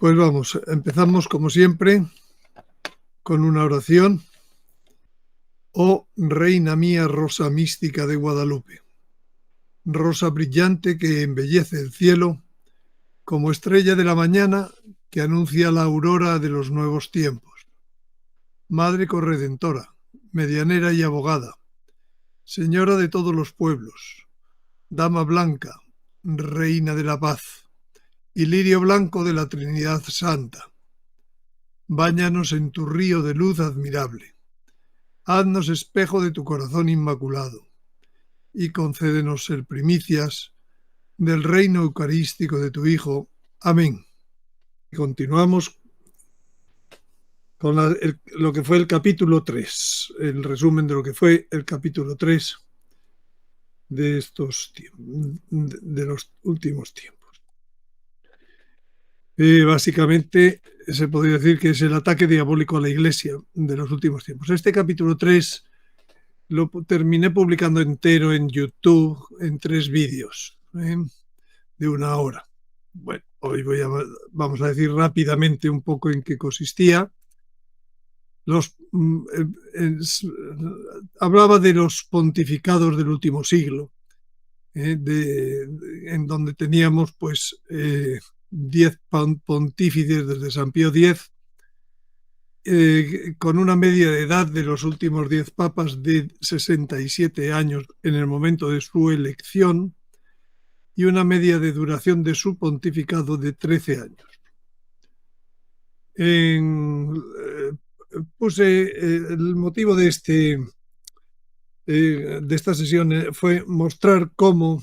Pues vamos, empezamos como siempre con una oración. Oh Reina mía, rosa mística de Guadalupe, rosa brillante que embellece el cielo, como estrella de la mañana que anuncia la aurora de los nuevos tiempos. Madre corredentora, medianera y abogada, señora de todos los pueblos, dama blanca, reina de la paz y lirio blanco de la Trinidad Santa. Báñanos en tu río de luz admirable. Haznos espejo de tu corazón inmaculado y concédenos ser primicias del reino eucarístico de tu Hijo. Amén. Y continuamos con lo que fue el capítulo 3, el resumen de lo que fue el capítulo 3 de los últimos tiempos. Básicamente se podría decir que es el ataque diabólico a la Iglesia de los últimos tiempos. Este capítulo 3 lo terminé publicando entero en YouTube en 3 vídeos de 1 hora. Bueno, hoy vamos a decir rápidamente un poco en qué consistía. Hablaba de los pontificados del último siglo, en donde teníamos pues 10 pontífices desde San Pío X, con una media de edad de los últimos 10 papas de 67 años en el momento de su elección y una media de duración de su pontificado de 13 años. Puse el motivo de esta sesión fue mostrar cómo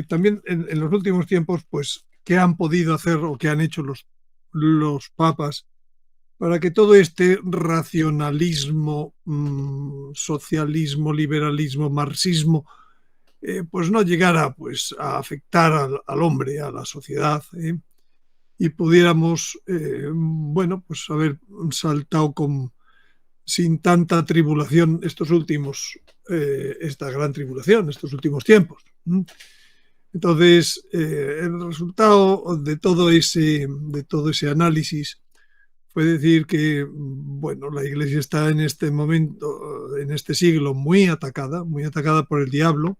también en los últimos tiempos, pues, qué han podido hacer o qué han hecho los papas para que todo este racionalismo, socialismo, liberalismo, marxismo, pues no llegara pues a afectar al hombre, a la sociedad, y pudiéramos, bueno, pues haber saltado sin tanta tribulación esta gran tribulación, estos últimos tiempos. Entonces, el resultado de todo ese análisis fue decir que, bueno, la Iglesia está en este momento, en este siglo, muy atacada por el diablo,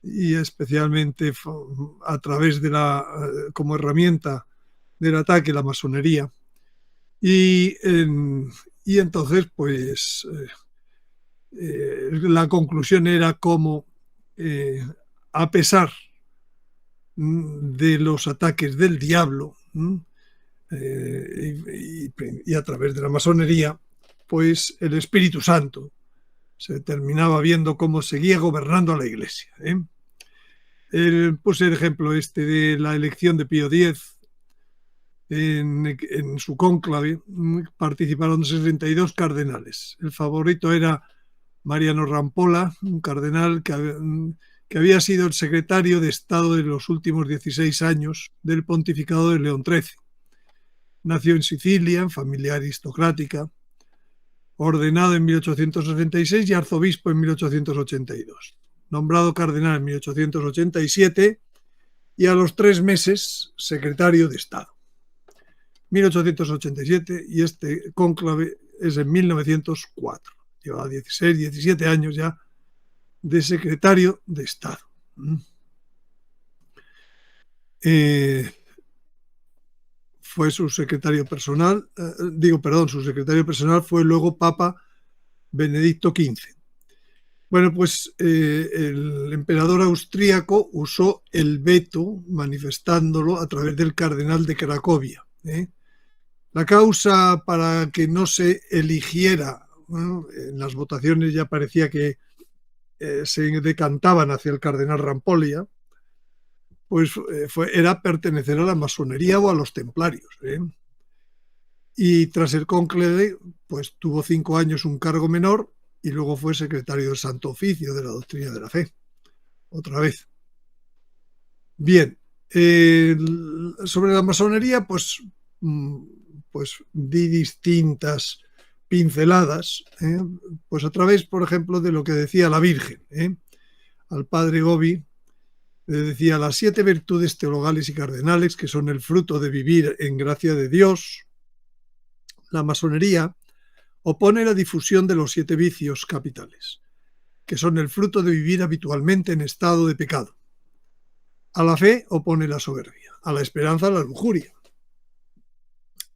y especialmente a través de como herramienta del ataque, la masonería. Y entonces, pues, la conclusión era cómo, a pesar de los ataques del diablo, y a través de la masonería, pues el Espíritu Santo se terminaba viendo cómo seguía gobernando a la Iglesia. Puse el ejemplo de la elección de Pío X. En su cónclave participaron 62 cardenales. El favorito era Mariano Rampolla, un cardenal que había sido el secretario de Estado de los últimos 16 años del pontificado de León XIII. Nació en Sicilia, en familia aristocrática, ordenado en 1866 y arzobispo en 1882. Nombrado cardenal en 1887 y a los 3 meses secretario de Estado. 1887, y este cónclave es en 1904. Llevaba 16, 17 años ya de secretario de Estado. Fue su secretario personal, su secretario personal fue luego Papa Benedicto XV. Bueno, pues el emperador austríaco usó el veto, manifestándolo a través del cardenal de Cracovia. La causa para que no se eligiera, en las votaciones ya parecía que se decantaban hacia el cardenal Rampolla, pues era pertenecer a la masonería o a los templarios. Y tras el cónclave, pues tuvo 5 años un cargo menor y luego fue secretario del Santo Oficio de la Doctrina de la Fe, otra vez. Bien, sobre la masonería, pues di distintas pinceladas, pues a través, por ejemplo, de lo que decía la Virgen, al padre Gobi, Decía, las 7 virtudes teologales y cardenales, que son el fruto de vivir en gracia de Dios. La masonería opone la difusión de los 7 vicios capitales, que son el fruto de vivir habitualmente en estado de pecado. A la fe opone la soberbia, a la esperanza la lujuria,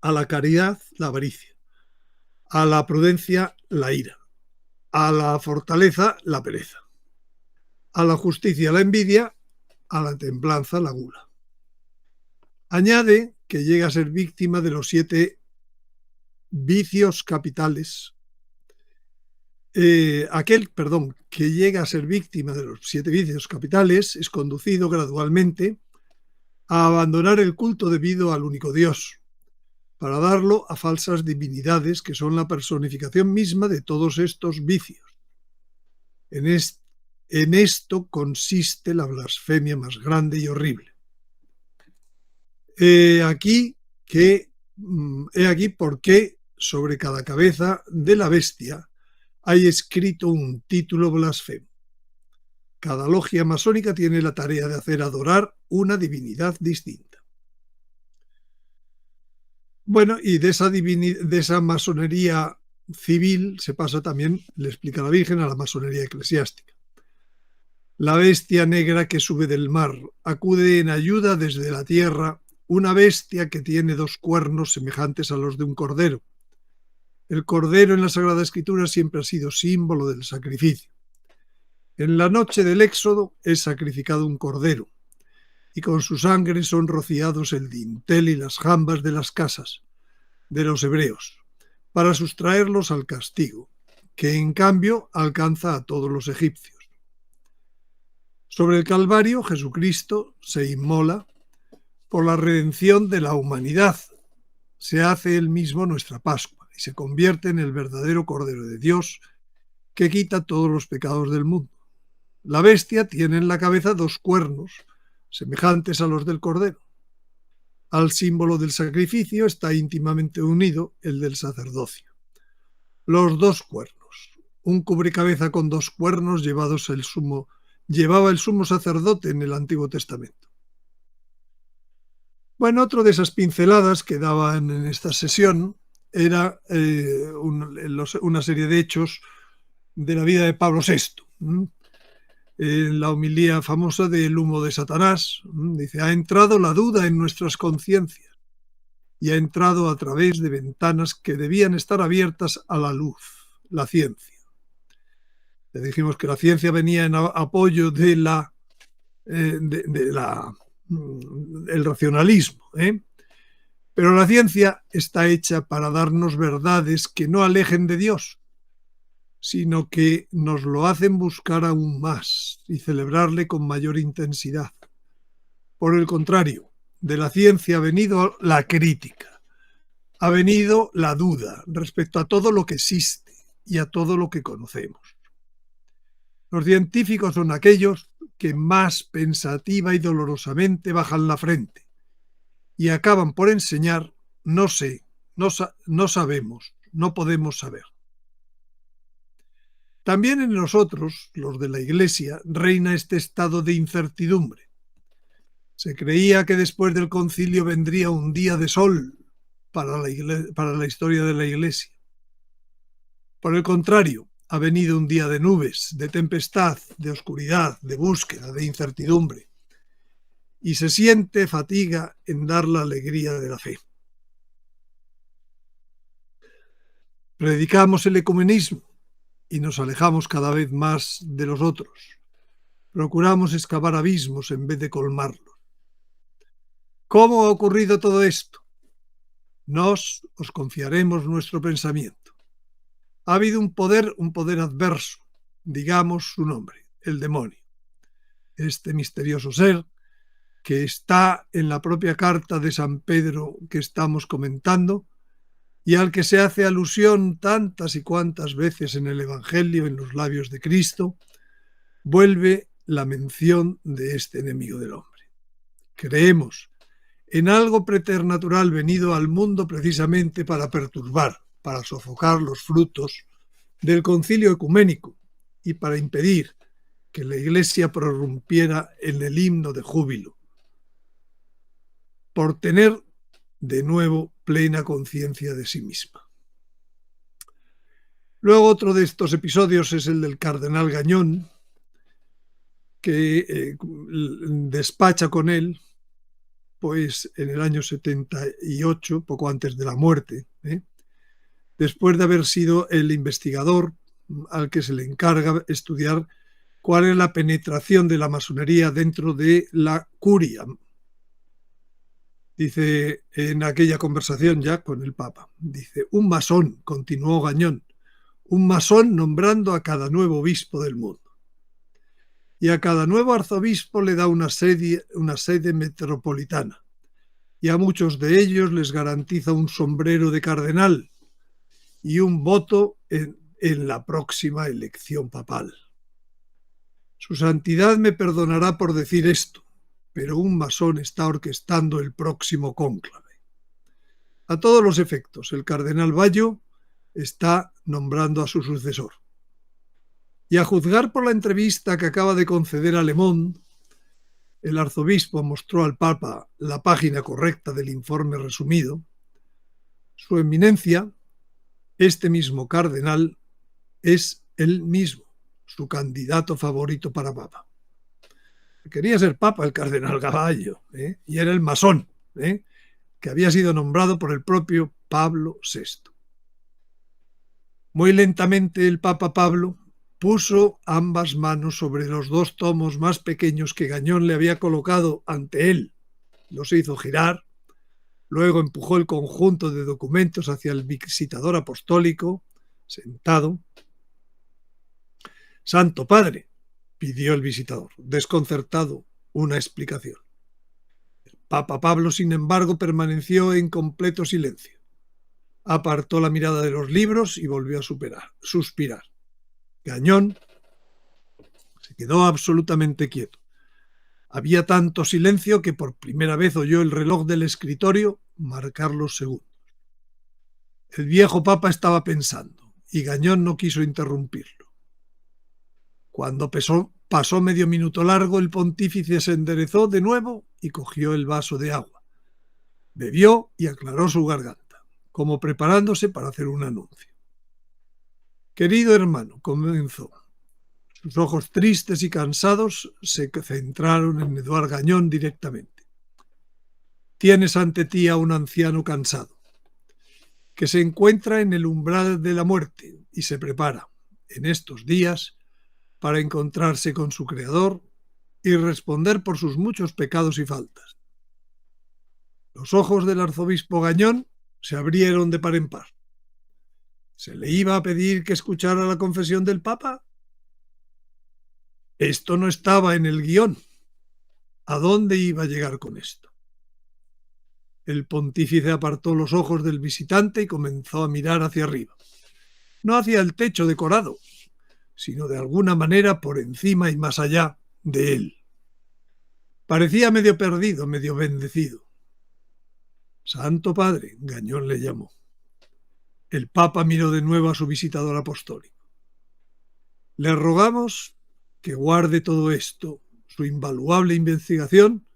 a la caridad la avaricia, a la prudencia la ira, a la fortaleza la pereza, a la justicia la envidia, a la templanza la gula. Añade que llega a ser víctima de los 7 vicios capitales. Aquel que llega a ser víctima de los 7 vicios capitales es conducido gradualmente a abandonar el culto debido al único Dios, para darlo a falsas divinidades que son la personificación misma de todos estos vicios. En esto consiste la blasfemia más grande y horrible. He aquí por qué sobre cada cabeza de la bestia hay escrito un título blasfemo. Cada logia masónica tiene la tarea de hacer adorar una divinidad distinta. Bueno, y de esa masonería civil se pasa también, le explica la Virgen, a la masonería eclesiástica. La bestia negra que sube del mar acude en ayuda desde la tierra, una bestia que tiene 2 cuernos semejantes a los de un cordero. El cordero en la Sagrada Escritura siempre ha sido símbolo del sacrificio. En la noche del Éxodo es sacrificado un cordero, y con su sangre son rociados el dintel y las jambas de las casas de los hebreos, para sustraerlos al castigo, que en cambio alcanza a todos los egipcios. Sobre el Calvario, Jesucristo se inmola por la redención de la humanidad. Se hace él mismo nuestra Pascua y se convierte en el verdadero Cordero de Dios que quita todos los pecados del mundo. La bestia tiene en la cabeza 2 cuernos, semejantes a los del cordero. Al símbolo del sacrificio está íntimamente unido el del sacerdocio. Los 2 cuernos. Un cubrecabeza con 2 cuernos llevaba el sumo sacerdote en el Antiguo Testamento. Bueno, otro de esas pinceladas que daban en esta sesión era una serie de hechos de la vida de Pablo VI. En la homilía famosa del humo de Satanás, dice, ha entrado la duda en nuestras conciencias y ha entrado a través de ventanas que debían estar abiertas a la luz, la ciencia. Le dijimos que la ciencia venía en apoyo de el racionalismo, pero la ciencia está hecha para darnos verdades que no alejen de Dios, sino que nos lo hacen buscar aún más y celebrarle con mayor intensidad. Por el contrario, de la ciencia ha venido la crítica, ha venido la duda respecto a todo lo que existe y a todo lo que conocemos. Los científicos son aquellos que más pensativa y dolorosamente bajan la frente y acaban por enseñar, no sé, no sabemos, no podemos saber. También en nosotros, los de la Iglesia, reina este estado de incertidumbre. Se creía que después del concilio vendría un día de sol para la historia de la Iglesia. Por el contrario, ha venido un día de nubes, de tempestad, de oscuridad, de búsqueda, de incertidumbre. Y se siente fatiga en dar la alegría de la fe. Predicamos el ecumenismo y nos alejamos cada vez más de los otros. Procuramos excavar abismos en vez de colmarlos. ¿Cómo ha ocurrido todo esto? Os confiaremos nuestro pensamiento. Ha habido un poder adverso, digamos su nombre, el demonio. Este misterioso ser que está en la propia carta de San Pedro que estamos comentando y al que se hace alusión tantas y cuantas veces en el Evangelio, en los labios de Cristo, vuelve la mención de este enemigo del hombre. Creemos en algo preternatural venido al mundo precisamente para perturbar, para sofocar los frutos del concilio ecuménico y para impedir que la Iglesia prorrumpiera en el himno de júbilo, por tener de nuevo plena conciencia de sí misma. Luego otro de estos episodios es el del cardenal Gañón, que despacha con él pues en el año 78, poco antes de la muerte, después de haber sido el investigador al que se le encarga estudiar cuál es la penetración de la masonería dentro de la curia. Dice en aquella conversación ya con el Papa, dice, un masón, continuó Gañón, un masón nombrando a cada nuevo obispo del mundo. Y a cada nuevo arzobispo le da una sede metropolitana, y a muchos de ellos les garantiza un sombrero de cardenal y un voto en la próxima elección papal. Su santidad me perdonará por decir esto, pero un masón está orquestando el próximo cónclave. A todos los efectos, el cardenal Bayo está nombrando a su sucesor. Y a juzgar por la entrevista que acaba de conceder a Le Monde, el arzobispo mostró al Papa la página correcta del informe resumido. Su eminencia, este mismo cardenal, es él mismo, su candidato favorito para Papa. Quería ser Papa el cardenal Bayo, y era el masón, que había sido nombrado por el propio Pablo VI. Muy lentamente el Papa Pablo puso ambas manos sobre los dos tomos más pequeños que Gañón le había colocado ante él. Los hizo girar, luego empujó el conjunto de documentos hacia el visitador apostólico, sentado. Santo Padre, pidió el visitador, desconcertado, una explicación. El Papa Pablo, sin embargo, permaneció en completo silencio. Apartó la mirada de los libros y volvió a suspirar. Gañón se quedó absolutamente quieto. Había tanto silencio que por primera vez oyó el reloj del escritorio marcar los segundos. El viejo papa estaba pensando y Gañón no quiso interrumpirlo. Cuando pasó medio minuto largo, el pontífice se enderezó de nuevo y cogió el vaso de agua. Bebió y aclaró su garganta, como preparándose para hacer un anuncio. Querido hermano, comenzó. Sus ojos tristes y cansados se centraron en Eduard Gañón directamente. Tienes ante ti a un anciano cansado, que se encuentra en el umbral de la muerte y se prepara, en estos días, para encontrarse con su Creador y responder por sus muchos pecados y faltas. Los ojos del arzobispo Gañón se abrieron de par en par. ¿Se le iba a pedir que escuchara la confesión del Papa? Esto no estaba en el guión. ¿A dónde iba a llegar con esto? El pontífice apartó los ojos del visitante y comenzó a mirar hacia arriba. No hacia el techo decorado, sino de alguna manera por encima y más allá de él. Parecía medio perdido, medio bendecido. Santo Padre, Gañón le llamó. El Papa miró de nuevo a su visitador apostólico. Le rogamos que guarde todo esto, su invaluable investigación,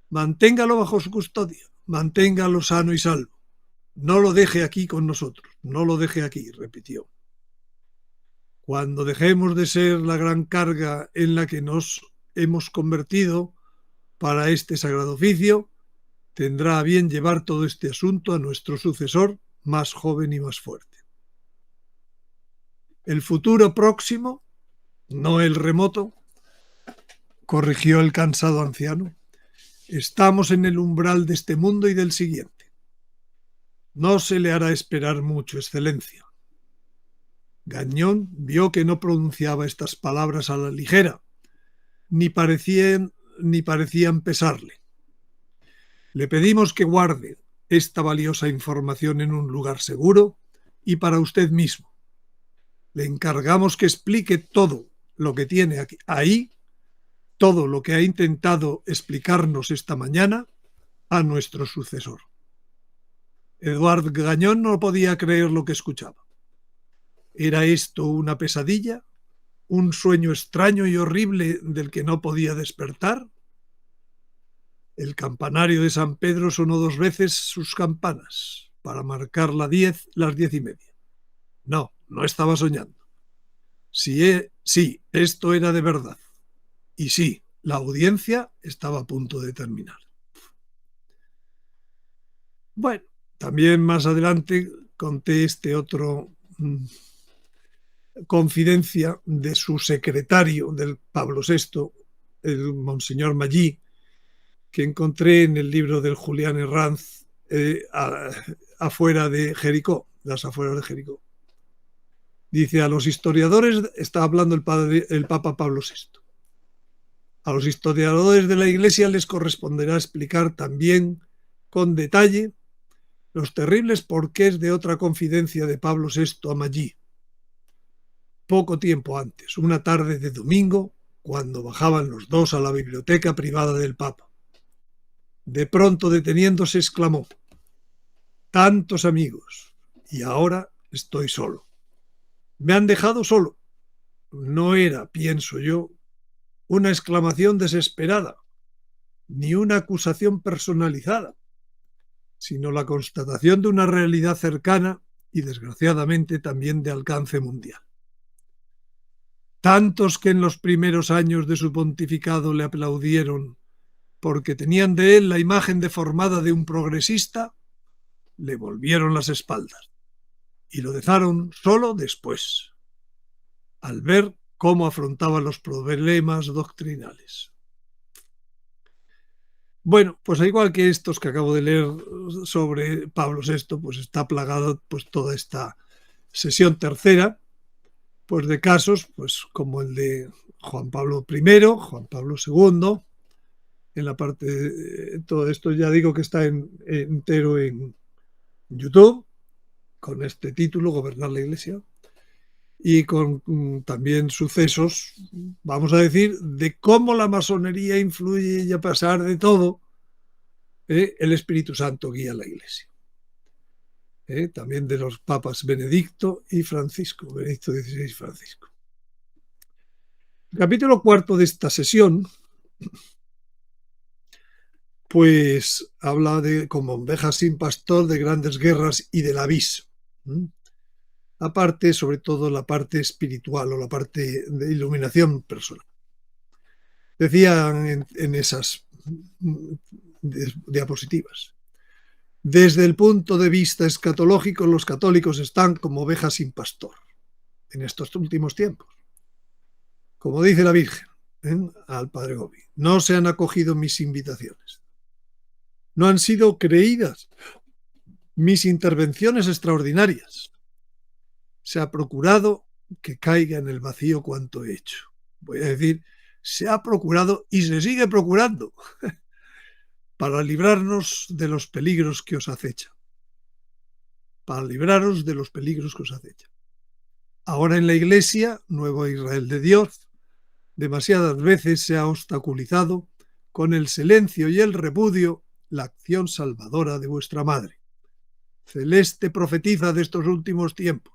manténgalo bajo su custodia, manténgalo sano y salvo. No lo deje aquí con nosotros, no lo deje aquí, repitió. Cuando dejemos de ser la gran carga en la que nos hemos convertido para este sagrado oficio, tendrá a bien llevar todo este asunto a nuestro sucesor más joven y más fuerte. El futuro próximo, no el remoto, corrigió el cansado anciano. Estamos en el umbral de este mundo y del siguiente. No se le hará esperar mucho, excelencia. Gañón vio que no pronunciaba estas palabras a la ligera, ni parecían pesarle. Le pedimos que guarde esta valiosa información en un lugar seguro y para usted mismo. Le encargamos que explique todo lo que tiene ahí, todo lo que ha intentado explicarnos esta mañana a nuestro sucesor. Eduard Gañón no podía creer lo que escuchaba. ¿Era esto una pesadilla un sueño extraño y horrible del que no podía despertar? El campanario de San Pedro sonó 2 veces sus campanas para marcar las 10:30. No, no estaba soñando. Sí, esto era de verdad. Y sí, la audiencia estaba a punto de terminar. Bueno, también más adelante conté este otro confidencia de su secretario, del Pablo VI, el Monseñor Magí, que encontré en el libro del Julián Herranz, afuera de Jericó, las afueras de Jericó. Dice, a los historiadores, está hablando el Papa Pablo VI, a los historiadores de la Iglesia les corresponderá explicar también con detalle los terribles porqués de otra confidencia de Pablo VI a Magí. Poco tiempo antes, una tarde de domingo, cuando bajaban los dos a la biblioteca privada del Papa. De pronto, deteniéndose, exclamó: «Tantos amigos, y ahora estoy solo. Me han dejado solo». No era, pienso yo, una exclamación desesperada, ni una acusación personalizada, sino la constatación de una realidad cercana y, desgraciadamente, también de alcance mundial. Tantos que en los primeros años de su pontificado le aplaudieron porque tenían de él la imagen deformada de un progresista, le volvieron las espaldas y lo dejaron solo después, al ver cómo afrontaba los problemas doctrinales. Bueno, pues al igual que estos que acabo de leer sobre Pablo VI, pues está plagado pues toda esta sesión tercera, pues de casos pues como el de Juan Pablo I, Juan Pablo II. En la parte, todo esto ya digo que está entero en YouTube, con este título, Gobernar la Iglesia, y con también sucesos, vamos a decir, de cómo la masonería influye y a pesar de todo, el Espíritu Santo guía a la Iglesia. También de los papas Benedicto y Francisco, Benedicto XVI y Francisco. El capítulo 4 de esta sesión pues habla de como ovejas sin pastor, de grandes guerras y de la vis. Aparte, sobre todo la parte espiritual o la parte de iluminación personal. Decían en esas diapositivas: desde el punto de vista escatológico, los católicos están como ovejas sin pastor en estos últimos tiempos. Como dice la Virgen al Padre Gobi, no se han acogido mis invitaciones. No han sido creídas mis intervenciones extraordinarias. Se ha procurado que caiga en el vacío cuanto he hecho. Voy a decir, se ha procurado y se sigue procurando para librarnos de los peligros que os acechan. Para libraros de los peligros que os acechan. Ahora en la Iglesia, Nuevo Israel de Dios, demasiadas veces se ha obstaculizado con el silencio y el repudio la acción salvadora de vuestra Madre. Celeste profetiza de estos últimos tiempos.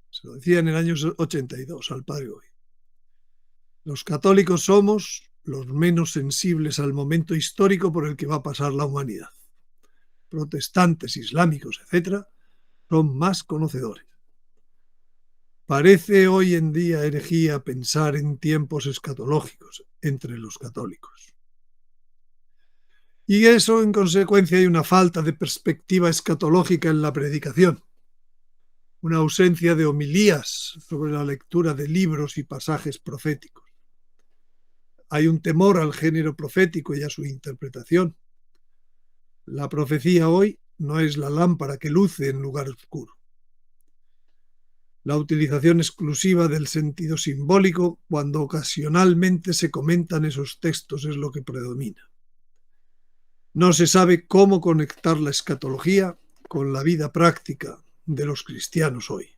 Se lo decía en el año 82 al Padre Gobi. Los católicos somos los menos sensibles al momento histórico por el que va a pasar la humanidad. Protestantes, islámicos, etc., son más conocedores. Parece hoy en día herejía pensar en tiempos escatológicos entre los católicos. Y eso, en consecuencia, hay una falta de perspectiva escatológica en la predicación, una ausencia de homilías sobre la lectura de libros y pasajes proféticos. Hay un temor al género profético y a su interpretación. La profecía hoy no es la lámpara que luce en lugar oscuro. La utilización exclusiva del sentido simbólico cuando ocasionalmente se comentan esos textos es lo que predomina. No se sabe cómo conectar la escatología con la vida práctica de los cristianos hoy.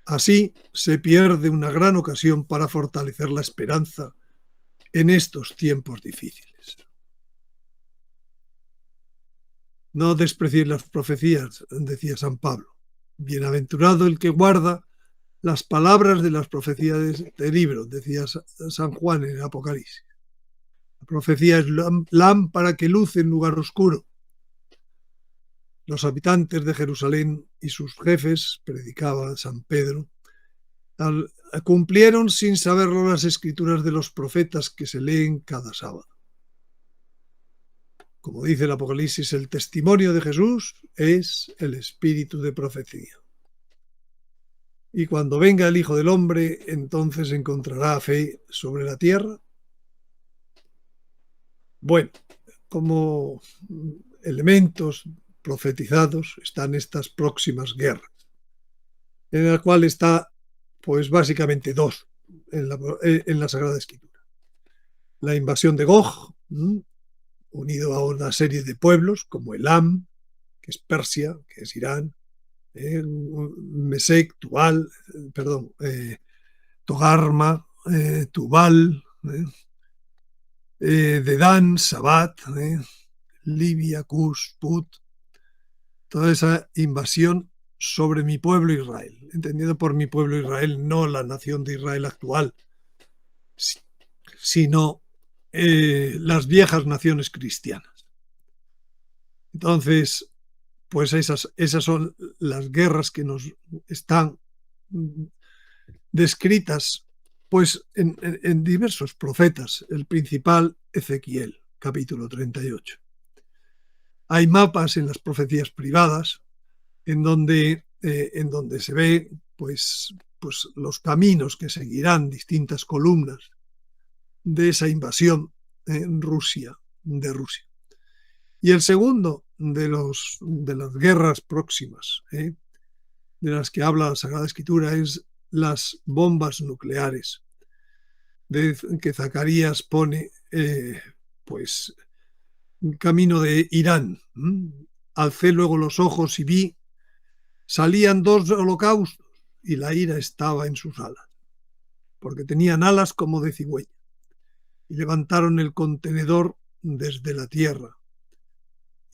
Así se pierde una gran ocasión para fortalecer la esperanza en estos tiempos difíciles. No despreciéis las profecías, decía San Pablo. Bienaventurado el que guarda las palabras de las profecías del libro, decía San Juan en el Apocalipsis. La profecía es lámpara que luce en lugar oscuro. Los habitantes de Jerusalén y sus jefes, predicaba San Pedro, cumplieron sin saberlo las escrituras de los profetas que se leen cada sábado. Como dice el Apocalipsis, el testimonio de Jesús es el espíritu de profecía. Y cuando venga el Hijo del Hombre, entonces encontrará fe sobre la tierra. Bueno, como elementos profetizados están estas próximas guerras, en la cual está, pues básicamente dos en la Sagrada Escritura. La invasión de Gog, unido a una serie de pueblos como Elam, que es Persia, que es Irán, Mesec, Tubal, Togarma, Tubal, Dedán, Sabat, Libia, Cus, Put, toda esa invasión sobre mi pueblo Israel, entendido por mi pueblo Israel no la nación de Israel actual, sino las viejas naciones cristianas. Entonces, pues esas son las guerras que nos están descritas pues en diversos profetas, el principal Ezequiel, capítulo 38. Hay mapas en las profecías privadas en donde se ve pues los caminos que seguirán distintas columnas de esa invasión de Rusia. Y el segundo de las guerras próximas, de las que habla la Sagrada Escritura, es las bombas nucleares, que Zacarías pone pues camino de Irán. Alcé luego los ojos y vi, salían dos holocaustos y la ira estaba en sus alas, porque tenían alas como de cigüeña, y levantaron el contenedor desde la tierra,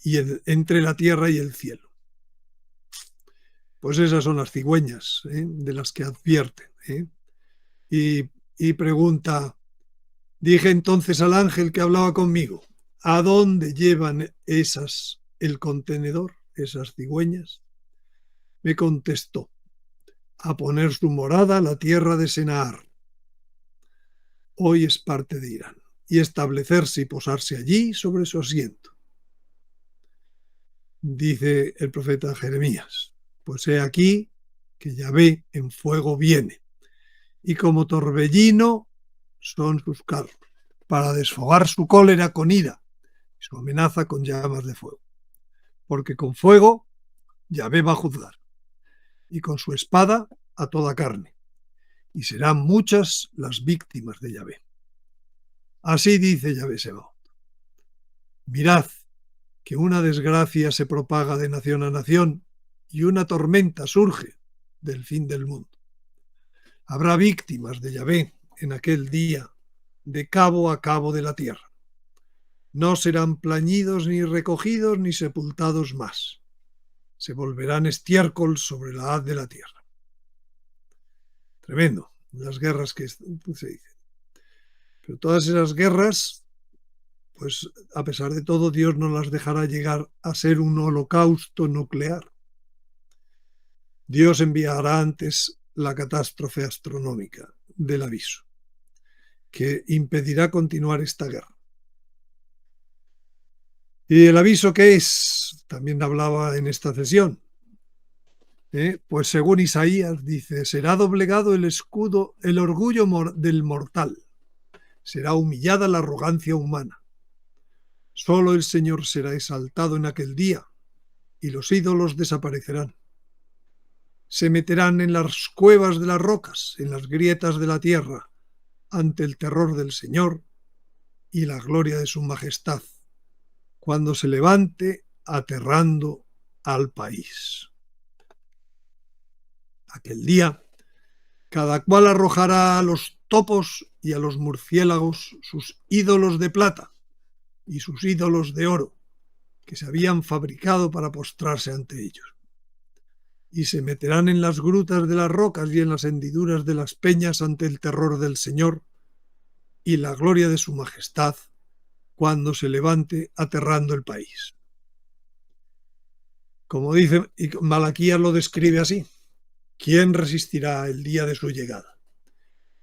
y entre la tierra y el cielo. Pues esas son las cigüeñas de las que advierte. Y pregunta, dije entonces al ángel que hablaba conmigo, ¿a dónde llevan el contenedor, esas cigüeñas? Me contestó, a poner su morada a la tierra de Senaar. Hoy es parte de Irán, y establecerse y posarse allí sobre su asiento. Dice el profeta Jeremías, pues he aquí que Yahvé en fuego viene, y como torbellino son sus carros, para desfogar su cólera con ira, y su amenaza con llamas de fuego. Porque con fuego Yahvé va a juzgar, y con su espada a toda carne, y serán muchas las víctimas de Yahvé. Así dice Yahvé Sebaot. Mirad que una desgracia se propaga de nación a nación y una tormenta surge del fin del mundo. Habrá víctimas de Yahvé en aquel día, de cabo a cabo de la tierra. No serán plañidos ni recogidos ni sepultados más. Se volverán estiércol sobre la haz de la tierra. Tremendo, las guerras que se dicen. Pero todas esas guerras, pues a pesar de todo, Dios no las dejará llegar a ser un holocausto nuclear. Dios enviará antes la catástrofe astronómica del aviso, que impedirá continuar esta guerra. ¿Y el aviso qué es? También hablaba en esta sesión. Pues según Isaías dice, será doblegado el escudo, el orgullo del mortal, será humillada la arrogancia humana. Solo el Señor será exaltado en aquel día y los ídolos desaparecerán. Se meterán en las cuevas de las rocas, en las grietas de la tierra, ante el terror del Señor y la gloria de su majestad, cuando se levante aterrando al país. Aquel día, cada cual arrojará a los topos y a los murciélagos sus ídolos de plata y sus ídolos de oro, que se habían fabricado para postrarse ante ellos. y se meterán en las grutas de las rocas y en las hendiduras de las peñas ante el terror del Señor y la gloria de su majestad cuando se levante aterrando el país. Como dice, y Malaquías lo describe así: ¿quién resistirá el día de su llegada?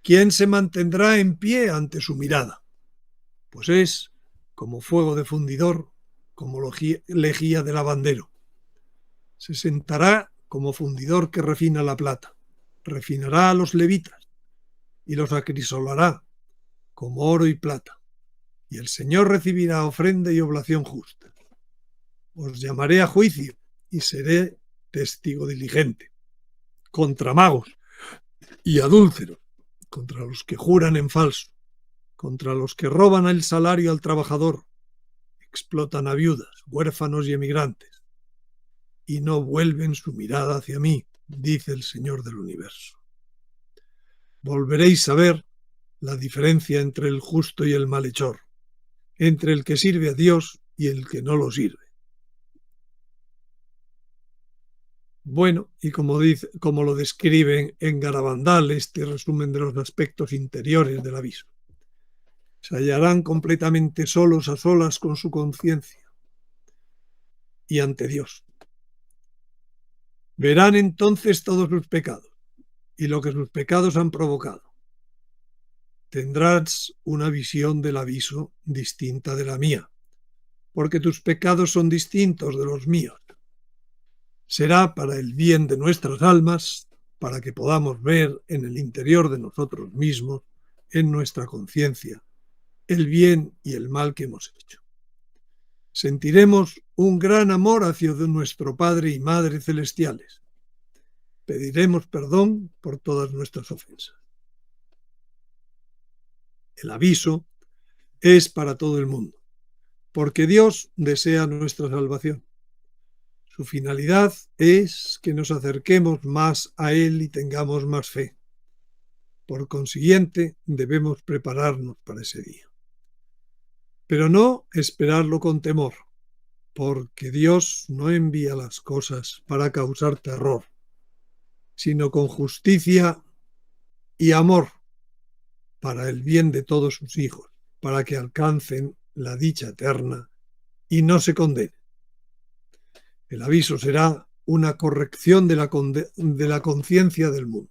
¿Quién se mantendrá en pie ante su mirada? Pues es como fuego de fundidor, como lejía de lavandero. Se sentará como fundidor que refina la plata, refinará a los levitas y los acrisolará como oro y plata. Y el Señor recibirá ofrenda y oblación justa. Os llamaré a juicio y seré testigo diligente contra magos y adúlteros, contra los que juran en falso, contra los que roban el salario al trabajador, explotan a viudas, huérfanos y emigrantes, y no vuelven su mirada hacia mí, dice el Señor del universo. Volveréis a ver la diferencia entre el justo y el malhechor, entre el que sirve a Dios y el que no lo sirve. Bueno, y como lo describen en Garabandal, este resumen de los aspectos interiores del aviso. Se hallarán completamente solos a solas con su conciencia y ante Dios. Verán entonces todos sus pecados y lo que sus pecados han provocado. Tendrás una visión del aviso distinta de la mía, porque tus pecados son distintos de los míos. Será para el bien de nuestras almas, para que podamos ver en el interior de nosotros mismos, en nuestra conciencia, el bien y el mal que hemos hecho. Sentiremos un gran amor hacia nuestro Padre y Madre celestiales. Pediremos perdón por todas nuestras ofensas. El aviso es para todo el mundo, porque Dios desea nuestra salvación. Su finalidad es que nos acerquemos más a Él y tengamos más fe. Por consiguiente, debemos prepararnos para ese día. Pero no esperarlo con temor, porque Dios no envía las cosas para causar terror, sino con justicia y amor para el bien de todos sus hijos, para que alcancen la dicha eterna y no se condenen. El aviso será una corrección de la conciencia del mundo.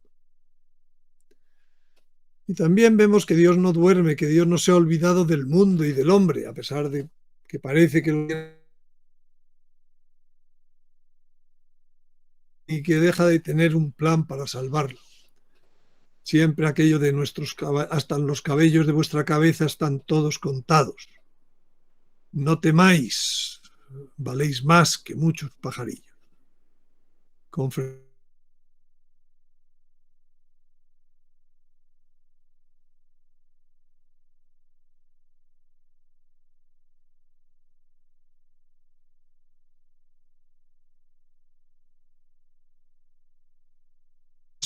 Y también vemos que Dios no duerme, que Dios no se ha olvidado del mundo y del hombre, a pesar de que parece que y que deja de tener un plan para salvarlo. Siempre aquello de hasta los cabellos de vuestra cabeza están todos contados. No temáis, valéis más que muchos pajarillos. Con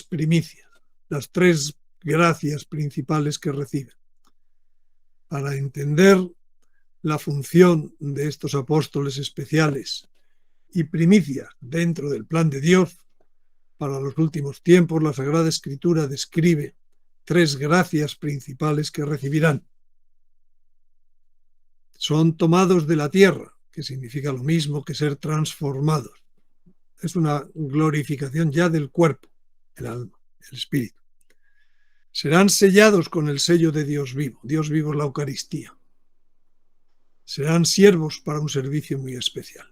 primicias, las tres gracias principales que reciben. Para entender la función de estos apóstoles especiales y primicias dentro del plan de Dios, para los últimos tiempos, la Sagrada Escritura describe tres gracias principales que recibirán. Son tomados de la tierra, que significa lo mismo que ser transformados. Es una glorificación ya del cuerpo, el alma, el espíritu. Serán sellados con el sello de Dios vivo. Dios vivo es la Eucaristía. Serán siervos para un servicio muy especial.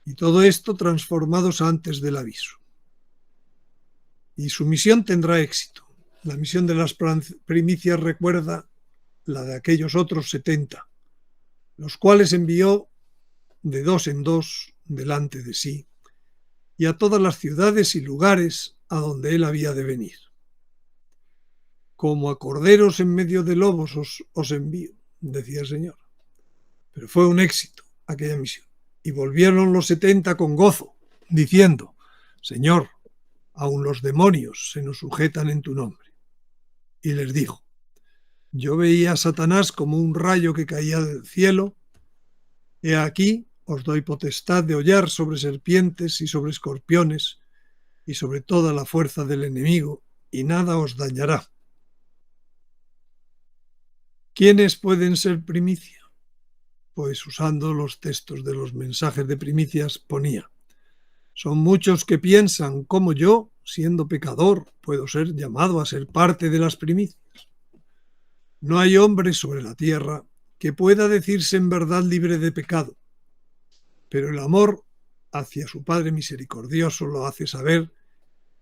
Y todo esto transformados antes del aviso. Y su misión tendrá éxito. La misión de las primicias recuerda la de aquellos otros 70, los cuales envió de dos en dos delante de sí y a todas las ciudades y lugares a donde él había de venir. Como a corderos en medio de lobos os envío, decía el Señor. Pero fue un éxito aquella misión. Y volvieron los 70 con gozo, diciendo: Señor, aun los demonios se nos sujetan en tu nombre. Y les dijo: yo veía a Satanás como un rayo que caía del cielo. He aquí, os doy potestad de hollar sobre serpientes y sobre escorpiones y sobre toda la fuerza del enemigo, y nada os dañará. ¿Quiénes pueden ser primicia? Pues usando los textos de los mensajes de primicias ponía: son muchos que piensan como yo, siendo pecador, puedo ser llamado a ser parte de las primicias. No hay hombre sobre la tierra que pueda decirse en verdad libre de pecado, pero el amor hacia su Padre misericordioso lo hace saber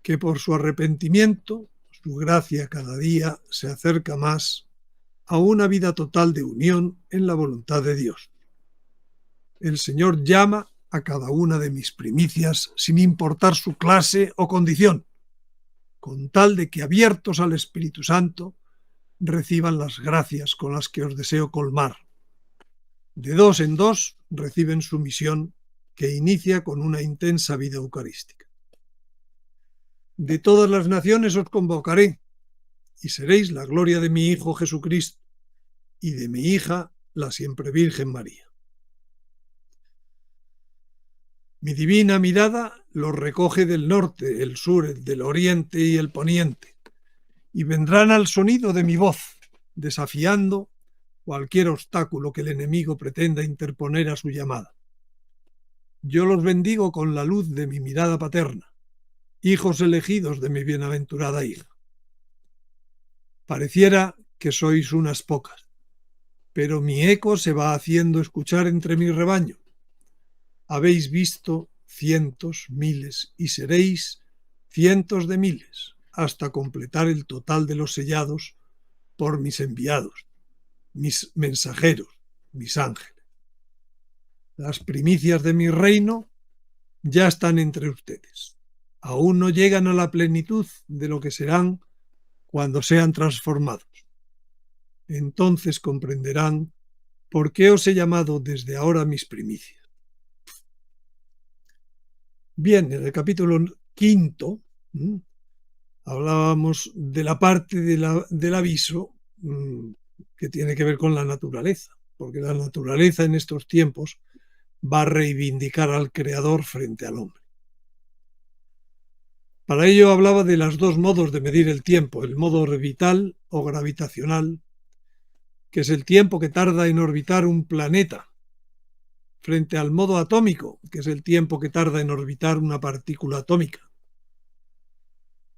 que por su arrepentimiento, su gracia cada día se acerca más a una vida total de unión en la voluntad de Dios. El Señor llama a cada una de mis primicias sin importar su clase o condición, con tal de que, abiertos al Espíritu Santo, reciban las gracias con las que os deseo colmar. De dos en dos reciben su misión, que inicia con una intensa vida eucarística. De todas las naciones os convocaré, y seréis la gloria de mi Hijo Jesucristo y de mi hija, la siempre Virgen María. Mi divina mirada los recoge del norte, el sur, el del oriente y el poniente, y vendrán al sonido de mi voz, desafiando cualquier obstáculo que el enemigo pretenda interponer a su llamada. Yo los bendigo con la luz de mi mirada paterna, hijos elegidos de mi bienaventurada hija. Pareciera que sois unas pocas, pero mi eco se va haciendo escuchar entre mi rebaño. Habéis visto cientos, miles, y seréis cientos de miles, hasta completar el total de los sellados por mis enviados, mis mensajeros, mis ángeles. Las primicias de mi reino ya están entre ustedes. Aún no llegan a la plenitud de lo que serán cuando sean transformados. Entonces comprenderán por qué os he llamado desde ahora mis primicias. Bien, en el capítulo 5 hablábamos de la parte del aviso que tiene que ver con la naturaleza, porque la naturaleza en estos tiempos va a reivindicar al Creador frente al hombre. Para ello hablaba de los dos modos de medir el tiempo, el modo orbital o gravitacional, que es el tiempo que tarda en orbitar un planeta, frente al modo atómico, que es el tiempo que tarda en orbitar una partícula atómica,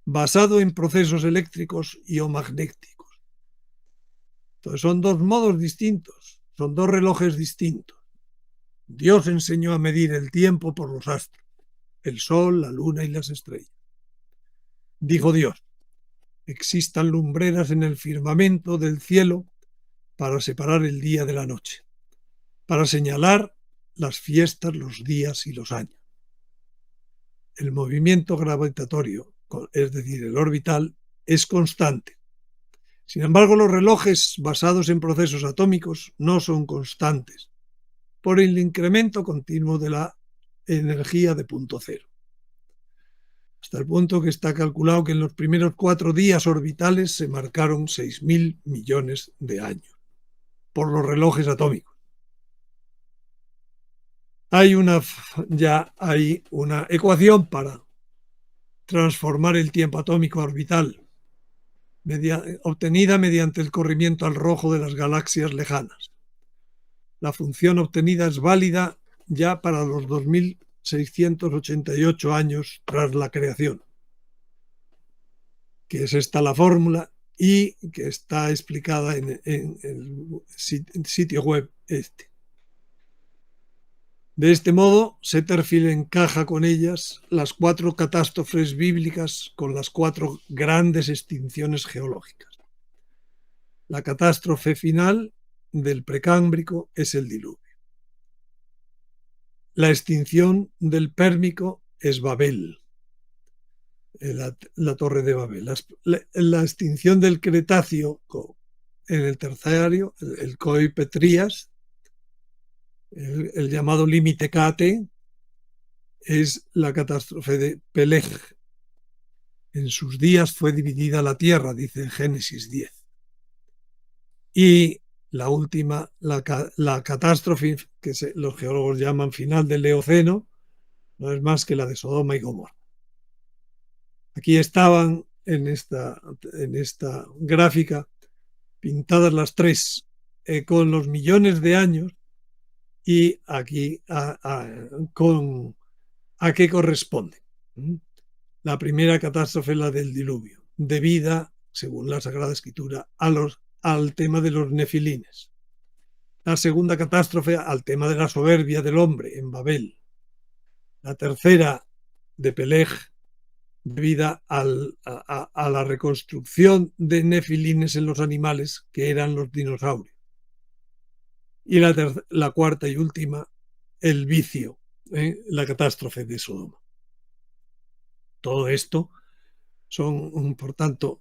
basado en procesos eléctricos y o magnéticos. Entonces son dos modos distintos, son dos relojes distintos. Dios enseñó a medir el tiempo por los astros, el sol, la luna y las estrellas. Dijo Dios: existan lumbreras en el firmamento del cielo para separar el día de la noche, para señalar las fiestas, los días y los años. El movimiento gravitatorio, es decir, el orbital, es constante. Sin embargo, los relojes basados en procesos atómicos no son constantes, por el incremento continuo de la energía de punto cero. Hasta el punto que está calculado que en los primeros 4 días orbitales se marcaron 6.000 millones de años por los relojes atómicos. Hay una ecuación para transformar el tiempo atómico a orbital, obtenida mediante el corrimiento al rojo de las galaxias lejanas. La función obtenida es válida ya para los 2.688 años tras la creación, que es esta la fórmula y que está explicada en el sitio web este. De este modo, Setterfield encaja con ellas las 4 catástrofes bíblicas con las 4 grandes extinciones geológicas. La catástrofe final del Precámbrico es el diluvio. La extinción del Pérmico es Babel, la torre de Babel. La extinción del Cretácico en el Terciario, el Coipetrías, el llamado límite Cate, es la catástrofe de Peleg. En sus días fue dividida la tierra, dice en Génesis 10. Y la catástrofe que los geólogos llaman final del Eoceno, no es más que la de Sodoma y Gomorra. Aquí estaban en esta gráfica pintadas las tres con los millones de años y aquí a qué corresponde. La primera catástrofe, la del diluvio, debida, según la Sagrada Escritura, al tema de los nefilines. La segunda catástrofe al tema de la soberbia del hombre en Babel. La tercera de Peleg, debida a la reconstrucción de nefilines en los animales, que eran los dinosaurios. Y la cuarta y última, el vicio, la catástrofe de Sodoma. Todo esto son, por tanto,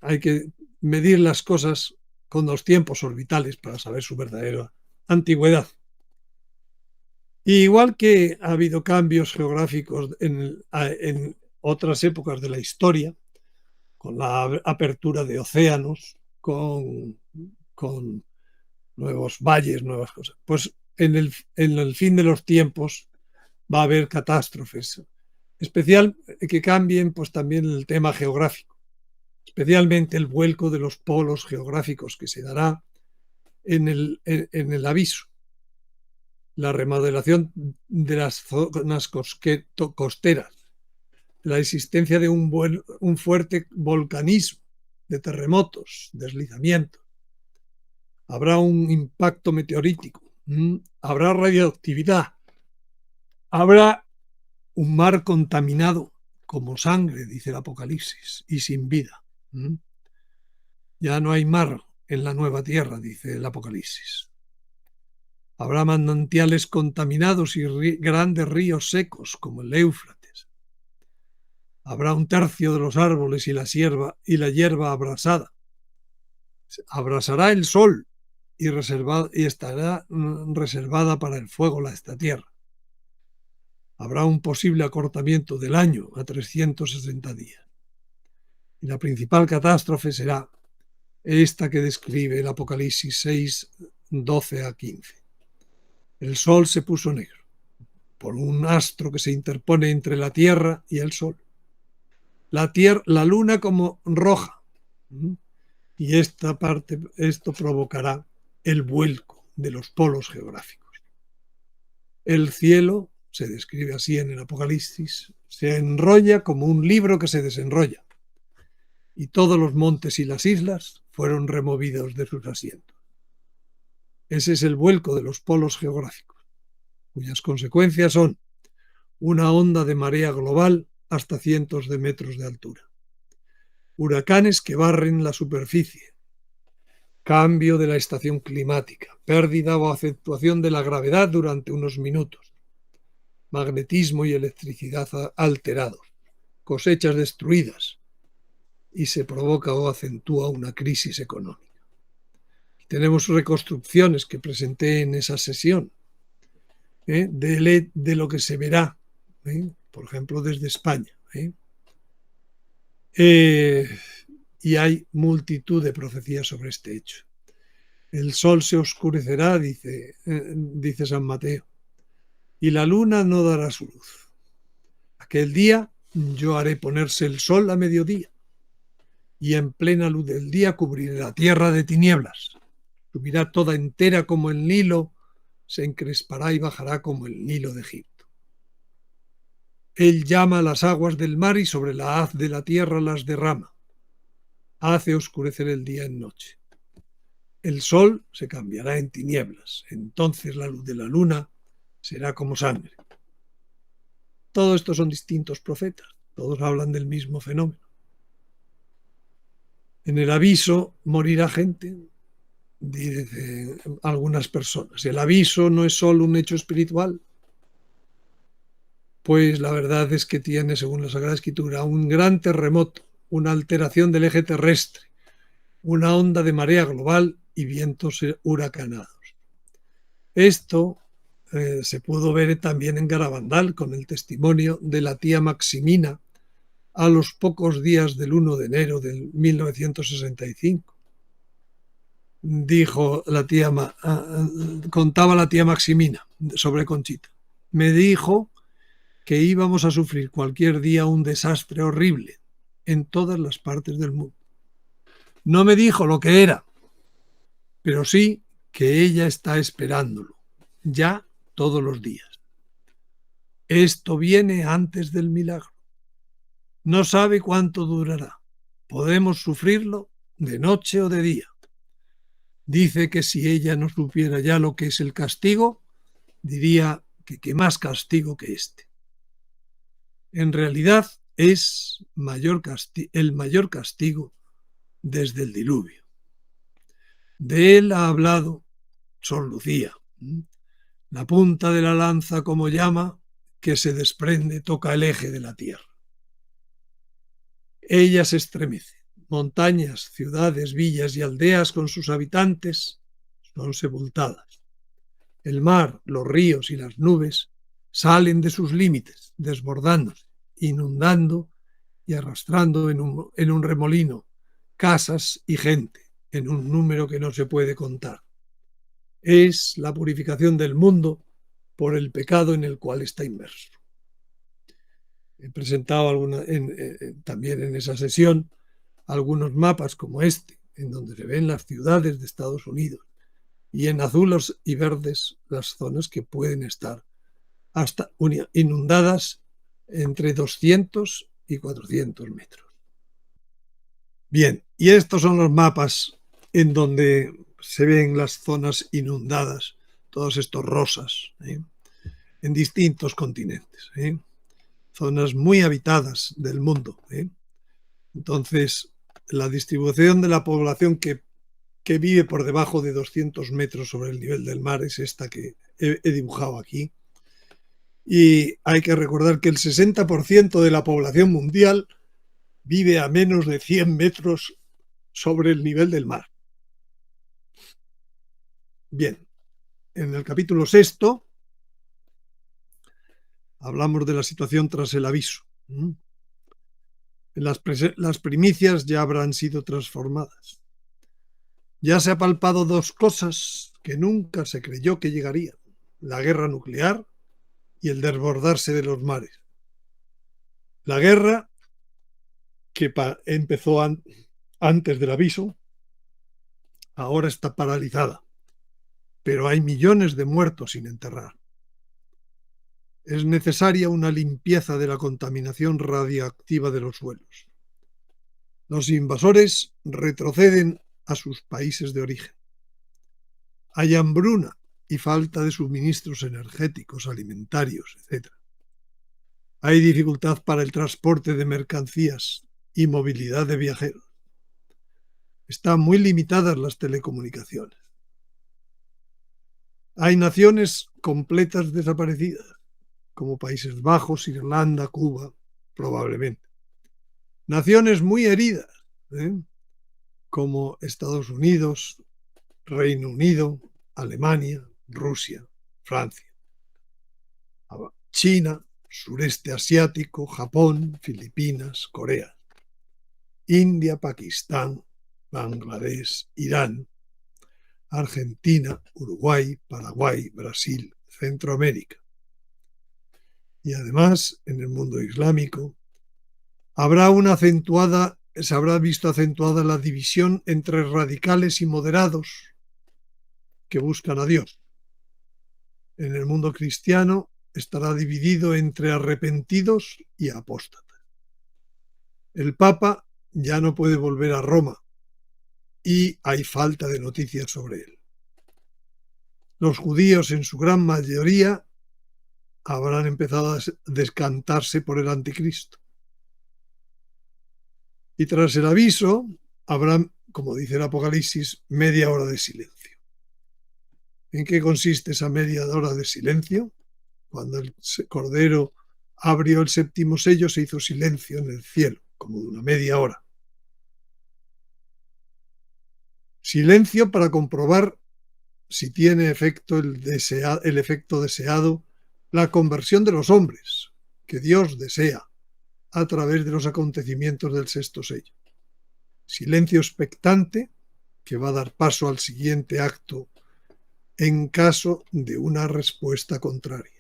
hay que medir las cosas con los tiempos orbitales para saber su verdadera antigüedad. Y igual que ha habido cambios geográficos en otras épocas de la historia, con la apertura de océanos, con nuevos valles, nuevas cosas, pues en el fin de los tiempos va a haber catástrofes, especial que cambien pues también el tema geográfico, especialmente el vuelco de los polos geográficos que se dará en el aviso, la remodelación de las zonas costeras, la existencia de un fuerte volcanismo, de terremotos, deslizamientos. Habrá un impacto meteorítico, habrá radioactividad, habrá un mar contaminado como sangre, dice el Apocalipsis, y sin vida. Ya no hay mar en la nueva tierra, dice el Apocalipsis. Habrá manantiales contaminados y grandes ríos secos como el Éufrates. Habrá un tercio de los árboles y la hierba abrasada. Abrasará el sol y estará reservada para el fuego esta tierra. Habrá un posible acortamiento del año a 360 días. Y la principal catástrofe será esta que describe el Apocalipsis 6, 12 a 15. El sol se puso negro por un astro que se interpone entre la tierra y el sol. La luna como roja. Y esto provocará el vuelco de los polos geográficos. El cielo, se describe así en el Apocalipsis, se enrolla como un libro que se desenrolla, y todos los montes y las islas fueron removidos de sus asientos. Ese es el vuelco de los polos geográficos, cuyas consecuencias son una onda de marea global hasta cientos de metros de altura, huracanes que barren la superficie, cambio de la estación climática, pérdida o acentuación de la gravedad durante unos minutos, magnetismo y electricidad alterados, cosechas destruidas, y se provoca o acentúa una crisis económica. Tenemos reconstrucciones que presenté en esa sesión de lo que se verá, por ejemplo, desde España. Y hay multitud de profecías sobre este hecho. El sol se oscurecerá, dice San Mateo, y la luna no dará su luz. Aquel día yo haré ponerse el sol a mediodía, y en plena luz del día cubriré la tierra de tinieblas. Subirá toda entera como el Nilo, se encrespará y bajará como el Nilo de Egipto. Él llama a las aguas del mar y sobre la haz de la tierra las derrama. Hace oscurecer el día en noche. El sol se cambiará en tinieblas. Entonces la luz de la luna será como sangre. Todo esto son distintos profetas. Todos hablan del mismo fenómeno. En el aviso morirá gente, dicen algunas personas. El aviso no es solo un hecho espiritual. Pues la verdad es que tiene, según la Sagrada Escritura, un gran terremoto, una alteración del eje terrestre, una onda de marea global y vientos huracanados. Esto se pudo ver también en Garabandal con el testimonio de la tía Maximina a los pocos días del 1 de enero de 1965. dijo la tía, contaba la tía Maximina sobre Conchita. Me dijo que íbamos a sufrir cualquier día un desastre horrible en todas las partes del mundo. No me dijo lo que era, pero sí que ella está esperándolo, ya todos los días. Esto viene antes del milagro. No sabe cuánto durará. Podemos sufrirlo de noche o de día. Dice que si ella no supiera ya lo que es el castigo, diría que qué más castigo que este. En realidad es el mayor castigo desde el diluvio. De él ha hablado Sor Lucía. La punta de la lanza como llama que se desprende toca el eje de la tierra. Ella se estremece. Montañas, ciudades, villas y aldeas con sus habitantes son sepultadas. El mar, los ríos y las nubes salen de sus límites, desbordándose, inundando y arrastrando en un remolino casas y gente, en un número que no se puede contar. Es la purificación del mundo por el pecado en el cual está inmerso. He presentado también en esa sesión algunos mapas como este, en donde se ven las ciudades de Estados Unidos y en azules y verdes las zonas que pueden estar hasta inundadas entre 200 y 400 metros. Bien, y estos son los mapas en donde se ven las zonas inundadas, todos estos rosas, en distintos continentes, zonas muy habitadas del mundo. Entonces, la distribución de la población que vive por debajo de 200 metros sobre el nivel del mar es esta que he dibujado aquí. Y hay que recordar que el 60% de la población mundial vive a menos de 100 metros sobre el nivel del mar. Bien, en el capítulo 6 hablamos de la situación tras el aviso. Las primicias ya habrán sido transformadas. Ya se ha palpado dos cosas que nunca se creyó que llegarían: la guerra nuclear y el desbordarse de los mares. La guerra, que empezó antes del aviso, ahora está paralizada, pero hay millones de muertos sin enterrar. Es necesaria una limpieza de la contaminación radiactiva de los suelos. Los invasores retroceden a sus países de origen. Hay hambruna y falta de suministros energéticos, alimentarios, etc. Hay dificultad para el transporte de mercancías y movilidad de viajeros. Están muy limitadas las telecomunicaciones. Hay naciones completas desaparecidas, como Países Bajos, Irlanda, Cuba, probablemente. Naciones muy heridas, como Estados Unidos, Reino Unido, Alemania, Rusia, Francia, China, sureste asiático, Japón, Filipinas, Corea, India, Pakistán, Bangladesh, Irán, Argentina, Uruguay, Paraguay, Brasil, Centroamérica. Y además, en el mundo islámico, se habrá visto acentuada la división entre radicales y moderados que buscan a Dios. En el mundo cristiano estará dividido entre arrepentidos y apóstatas. El Papa ya no puede volver a Roma y hay falta de noticias sobre él. Los judíos, en su gran mayoría, habrán empezado a decantarse por el anticristo. Y tras el aviso habrá, como dice el Apocalipsis, media hora de silencio. ¿En qué consiste esa media hora de silencio? Cuando el Cordero abrió el séptimo sello, se hizo silencio en el cielo, como de una media hora. Silencio para comprobar si tiene efecto el efecto deseado, la conversión de los hombres, que Dios desea a través de los acontecimientos del sexto sello. Silencio expectante que va a dar paso al siguiente acto en caso de una respuesta contraria.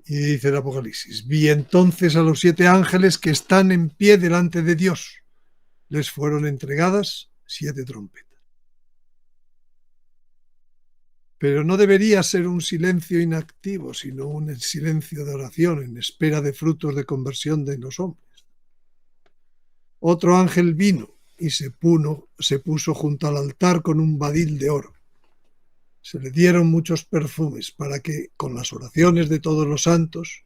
Y dice el Apocalipsis: vi entonces a los 7 ángeles que están en pie delante de Dios. Les fueron entregadas 7 trompetas. Pero no debería ser un silencio inactivo, sino un silencio de oración en espera de frutos de conversión de los hombres. Otro ángel vino y se puso junto al altar con un badil de oro. Se le dieron muchos perfumes para que, con las oraciones de todos los santos,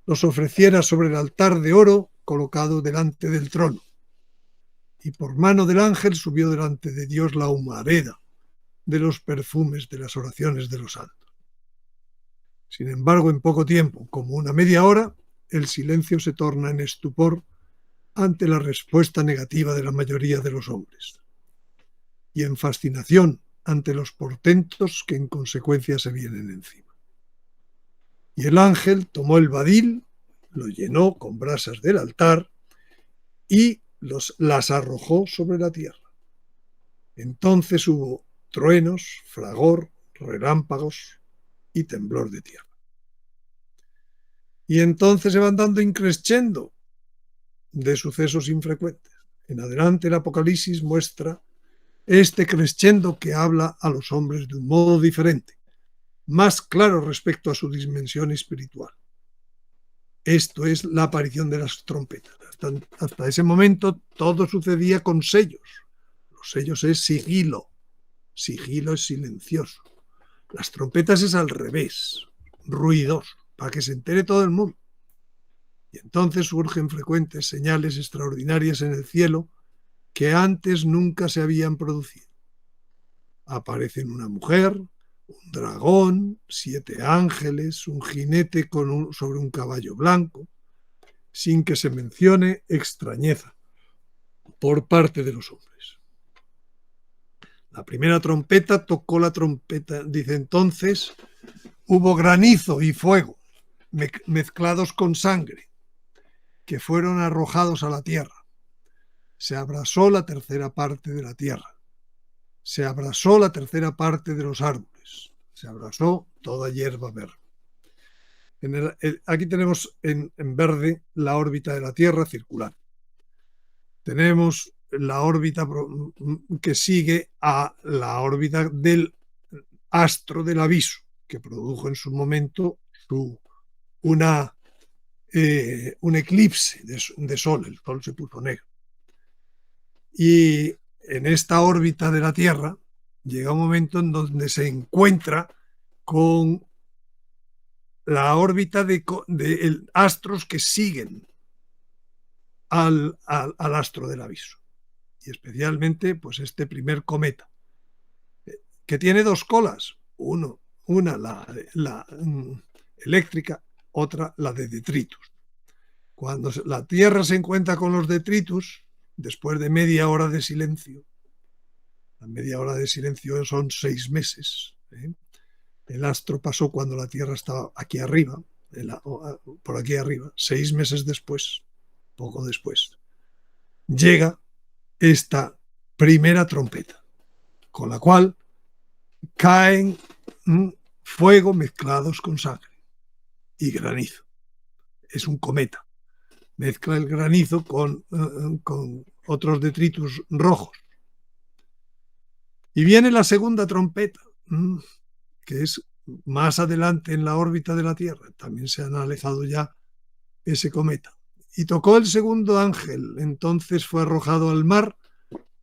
los ofreciera sobre el altar de oro colocado delante del trono. Y por mano del ángel subió delante de Dios la humareda de los perfumes de las oraciones de los santos. Sin embargo, en poco tiempo, como una media hora, el silencio se torna en estupor ante la respuesta negativa de la mayoría de los hombres, y en fascinación ante los portentos que en consecuencia se vienen encima. Y el ángel tomó el badil, lo llenó con brasas del altar y las arrojó sobre la tierra. Entonces hubo truenos, fragor, relámpagos y temblor de tierra. Y entonces se van dando increscendo de sucesos infrecuentes. En adelante el Apocalipsis muestra este crescendo que habla a los hombres de un modo diferente, más claro respecto a su dimensión espiritual. Esto es la aparición de las trompetas. Hasta ese momento todo sucedía con sellos. Los sellos es sigilo. Sigilo es silencioso. Las trompetas es al revés, ruidoso, para que se entere todo el mundo. Y entonces surgen frecuentes señales extraordinarias en el cielo que antes nunca se habían producido. Aparecen una mujer, un dragón, 7 ángeles, un jinete sobre un caballo blanco, sin que se mencione extrañeza por parte de los hombres. La primera trompeta tocó la trompeta, dice entonces, hubo granizo y fuego mezclados con sangre, que fueron arrojados a la tierra. Se abrasó la tercera parte de la tierra. Se abrasó la tercera parte de los árboles. Se abrasó toda hierba verde. Aquí tenemos en verde la órbita de la Tierra circular. Tenemos la órbita que sigue a la órbita del astro del aviso, que produjo en su momento un eclipse de sol. El sol se puso negro. Y en esta órbita de la Tierra llega un momento en donde se encuentra con la órbita de astros que siguen al astro del aviso. Y especialmente pues este primer cometa, que tiene 2 colas. Una la eléctrica, otra la de detritus. Cuando la Tierra se encuentra con los detritus, después de media hora de silencio, la media hora de silencio son 6 meses, el astro pasó cuando la Tierra estaba aquí arriba, por aquí arriba, 6 meses después, poco después, llega esta primera trompeta, con la cual caen fuego mezclados con sangre y granizo. Es un cometa. Mezcla el granizo con otros detritus rojos. Y viene la segunda trompeta, que es más adelante en la órbita de la Tierra. También se han alejado ya ese cometa. Y tocó el segundo ángel. Entonces fue arrojado al mar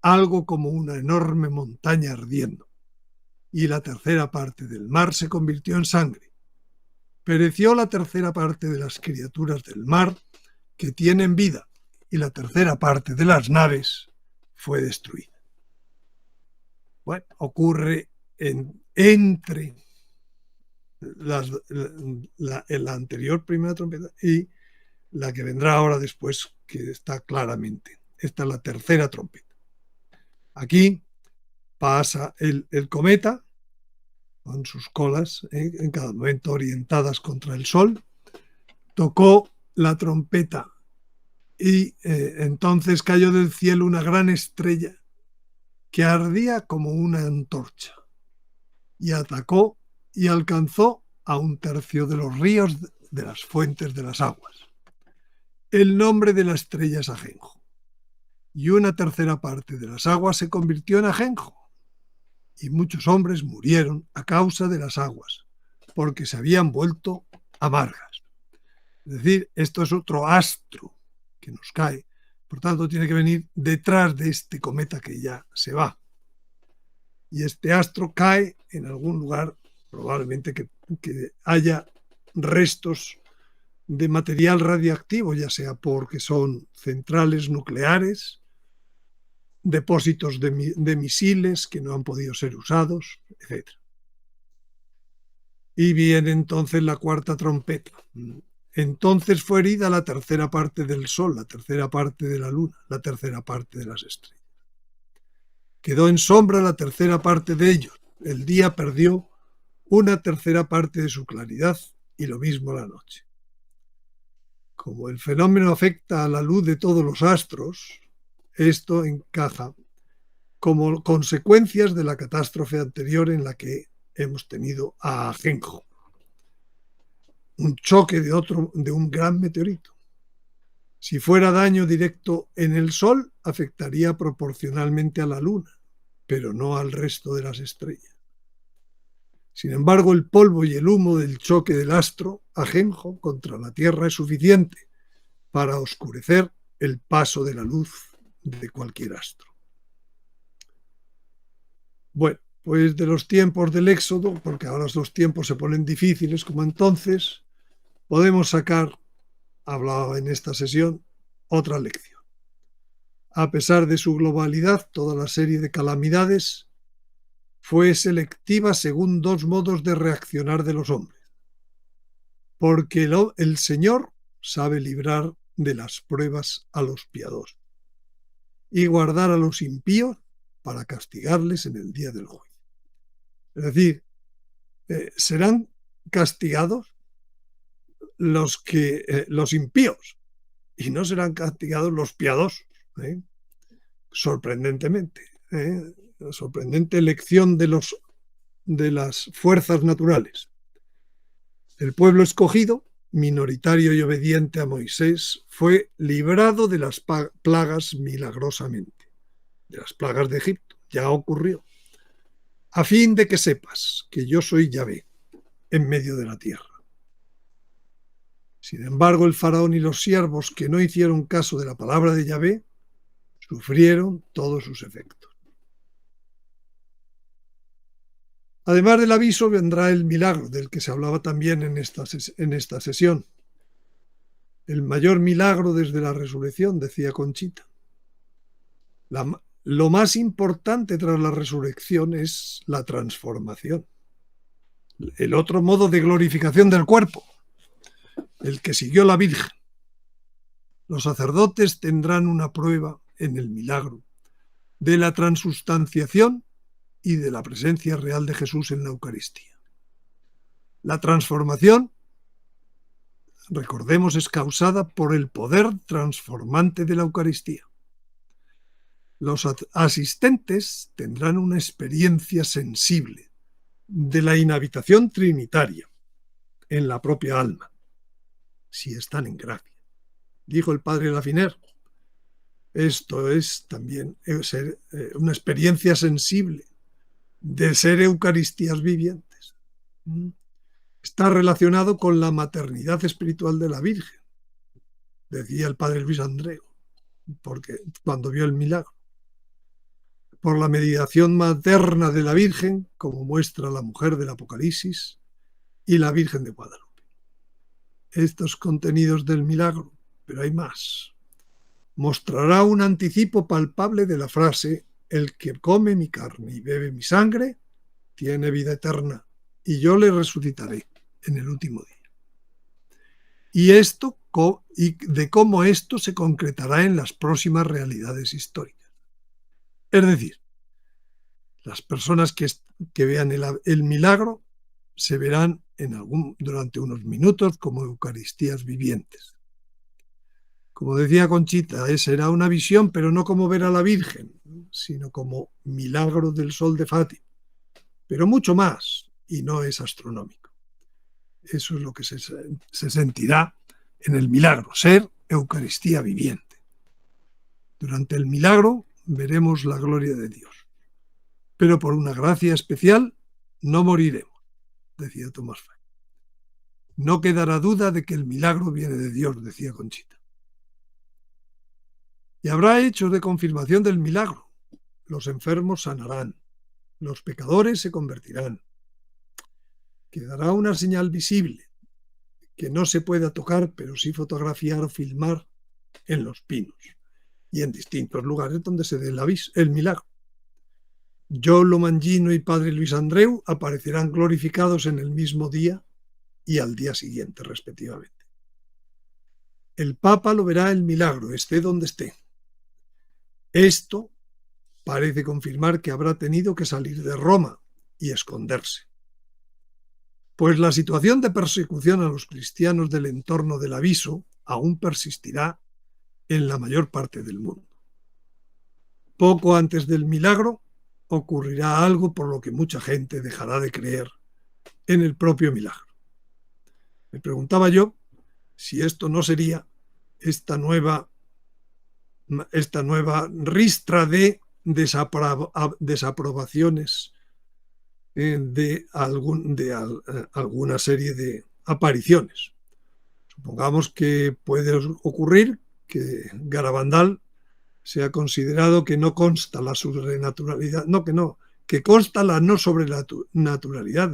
algo como una enorme montaña ardiendo. Y la tercera parte del mar se convirtió en sangre. Pereció la tercera parte de las criaturas del mar que tienen vida, y la tercera parte de las naves fue destruida. Bueno, ocurre entre la anterior primera trompeta y la que vendrá ahora después, que está claramente. Esta es la tercera trompeta. Aquí pasa el cometa con sus colas, en cada momento orientadas contra el sol, tocó la trompeta y entonces cayó del cielo una gran estrella que ardía como una antorcha, y atacó y alcanzó a 1/3 de los ríos de las fuentes de las aguas. El nombre de la estrella es Ajenjo, y 1/3 parte de las aguas se convirtió en ajenjo, y muchos hombres murieron a causa de las aguas, porque se habían vuelto amargas. Es decir, esto es otro astro que nos cae, por tanto tiene que venir detrás de este cometa que ya se va. Y este astro cae en algún lugar, probablemente que haya restos de material radiactivo, ya sea porque son centrales nucleares, depósitos de misiles que no han podido ser usados, etc. Y viene entonces la cuarta trompeta. Entonces fue herida la 1/3 parte del sol, la 1/3 parte de la luna, la 1/3 parte de las estrellas. Quedó en sombra la 1/3 parte de ellos. El día perdió 1/3 parte de su claridad y lo mismo la noche. Como el fenómeno afecta a la luz de todos los astros, esto encaja como consecuencias de la catástrofe anterior en la que hemos tenido a Ajenjo, un choque de un gran meteorito. Si fuera daño directo en el Sol, afectaría proporcionalmente a la Luna, pero no al resto de las estrellas. Sin embargo, el polvo y el humo del choque del astro Ajenjo contra la Tierra es suficiente para oscurecer el paso de la luz de cualquier astro. Bueno, pues de los tiempos del Éxodo, porque ahora los tiempos se ponen difíciles como entonces, podemos sacar, hablaba en esta sesión, otra lección. A pesar de su globalidad, toda la serie de calamidades fue selectiva según dos modos de reaccionar de los hombres. Porque el Señor sabe librar de las pruebas a los piadosos y guardar a los impíos para castigarles en el día del juicio. Es decir, serán castigados los impíos y no serán castigados los piadosos. Sorprendentemente. Sorprendente elección de las fuerzas naturales. El pueblo escogido, minoritario y obediente a Moisés, fue librado de las plagas milagrosamente, de las plagas de Egipto. Ya ocurrió. A fin de que sepas que yo soy Yahvé en medio de la tierra. Sin embargo, el faraón y los siervos que no hicieron caso de la palabra de Yahvé sufrieron todos sus efectos. Además del aviso, vendrá el milagro del que se hablaba también en esta sesión. El mayor milagro desde la resurrección, decía Conchita. Lo más importante tras la resurrección es la transformación. El otro modo de glorificación del cuerpo, el que siguió la Virgen. Los sacerdotes tendrán una prueba en el milagro de la transustanciación y de la presencia real de Jesús en la Eucaristía. La transformación, recordemos, es causada por el poder transformante de la Eucaristía. Los asistentes tendrán una experiencia sensible de la inhabitación trinitaria en la propia alma, si están en gracia. Dijo el padre Lafiner, esto es también una experiencia sensible de ser Eucaristías vivientes. Está relacionado con la maternidad espiritual de la Virgen, decía el padre Luis Andreu, porque cuando vio el milagro. Por la mediación materna de la Virgen, como muestra la mujer del Apocalipsis y la Virgen de Guadalupe. Estos contenidos del milagro, pero hay más. Mostrará un anticipo palpable de la frase: el que come mi carne y bebe mi sangre tiene vida eterna, y yo le resucitaré en el último día. Y de cómo esto se concretará en las próximas realidades históricas. Es decir, las personas que vean el milagro se verán durante unos minutos como Eucaristías vivientes. Como decía Conchita, será una visión, pero no como ver a la Virgen, sino como milagro del sol de Fátima. Pero mucho más, y no es astronómico. Eso es lo que se sentirá en el milagro, ser Eucaristía viviente. Durante el milagro veremos la gloria de Dios. Pero por una gracia especial no moriremos, decía Tomás Fay. No quedará duda de que el milagro viene de Dios, decía Conchita. Y habrá hechos de confirmación del milagro. Los enfermos sanarán, los pecadores se convertirán. Quedará una señal visible que no se pueda tocar, pero sí fotografiar o filmar en los pinos y en distintos lugares donde se dé el milagro. Yolo Mangino y Padre Luis Andreu aparecerán glorificados en el mismo día y al día siguiente, respectivamente. El Papa lo verá el milagro, esté donde esté. Esto parece confirmar que habrá tenido que salir de Roma y esconderse. Pues la situación de persecución a los cristianos del entorno del aviso aún persistirá en la mayor parte del mundo. Poco antes del milagro ocurrirá algo por lo que mucha gente dejará de creer en el propio milagro. Me preguntaba yo si esto no sería esta nueva ristra de desaprobaciones de alguna serie de apariciones. Supongamos que puede ocurrir que Garabandal sea considerado que no consta la sobrenaturalidad, que consta la no sobrenaturalidad,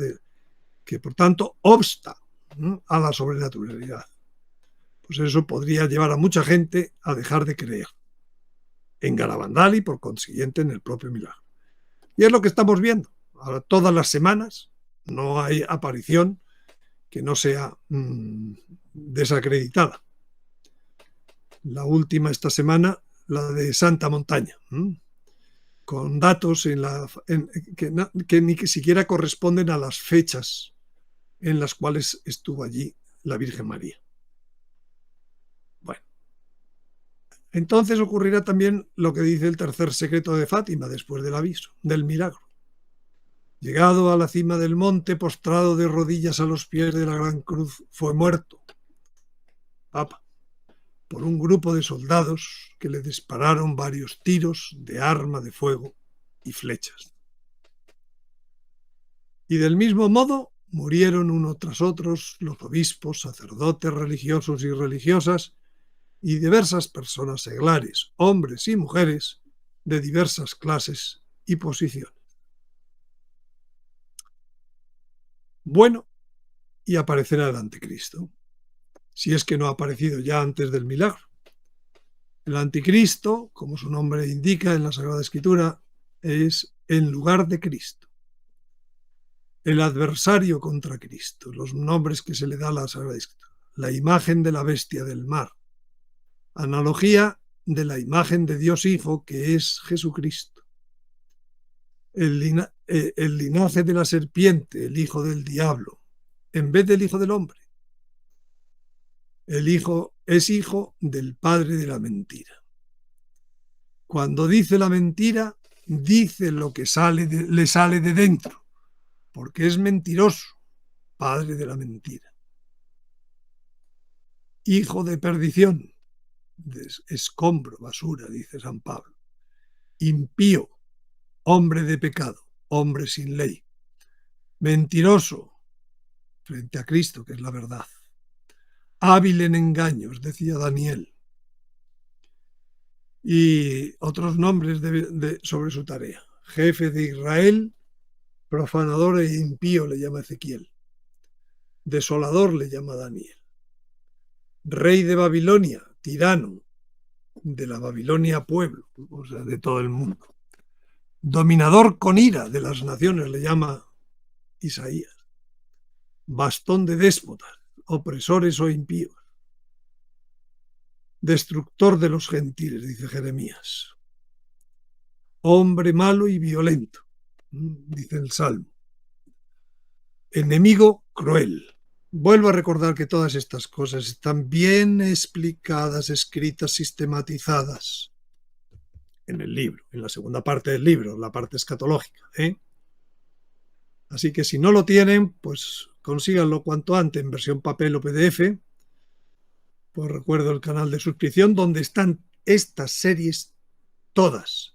que por tanto obsta a la sobrenaturalidad. Pues eso podría llevar a mucha gente a dejar de creer en Garabandal y por consiguiente en el propio milagro. Y es lo que estamos viendo. Ahora, todas las semanas no hay aparición que no sea desacreditada. La última esta semana, la de Santa Montaña, con datos que ni siquiera corresponden a las fechas en las cuales estuvo allí la Virgen María. Bueno, entonces ocurrirá también lo que dice el tercer secreto de Fátima después del aviso, del milagro. Llegado a la cima del monte, postrado de rodillas a los pies de la gran cruz, fue muerto, Papa, por un grupo de soldados que le dispararon varios tiros de arma de fuego y flechas. Y del mismo modo murieron uno tras otros los obispos, sacerdotes religiosos y religiosas y diversas personas seglares, hombres y mujeres de diversas clases y posiciones. Bueno, y aparecerá el anticristo, si es que no ha aparecido ya antes del milagro. El anticristo, como su nombre indica en la Sagrada Escritura, es en lugar de Cristo. El adversario contra Cristo, los nombres que se le da a la Sagrada Escritura. La imagen de la bestia del mar. Analogía de la imagen de Dios Hijo, que es Jesucristo. El linaje de la serpiente, el hijo del diablo, en vez del hijo del hombre. El hijo es hijo del padre de la mentira. Cuando dice la mentira, dice lo que le sale de dentro, porque es mentiroso, padre de la mentira. Hijo de perdición, de escombro, basura, dice San Pablo. Impío, hombre de pecado, hombre sin ley. Mentiroso frente a Cristo, que es la verdad. Hábil en engaños, decía Daniel. Y otros nombres sobre su tarea. Jefe de Israel, profanador e impío le llama Ezequiel. Desolador le llama Daniel. Rey de Babilonia, tirano, de la Babilonia pueblo, o sea, de todo el mundo. Dominador con ira de las naciones le llama Isaías. Bastón de déspotas, opresores o impíos. Destructor de los gentiles, dice Jeremías. Hombre malo y violento, dice el Salmo. Enemigo cruel, Vuelvo a recordar que todas estas cosas están bien explicadas, escritas, sistematizadas en el libro, en la segunda parte del libro, la parte escatológica, ¿eh? Así que si no lo tienen, pues consíganlo cuanto antes en versión papel o PDF. Pues recuerdo el canal de suscripción donde están estas series todas.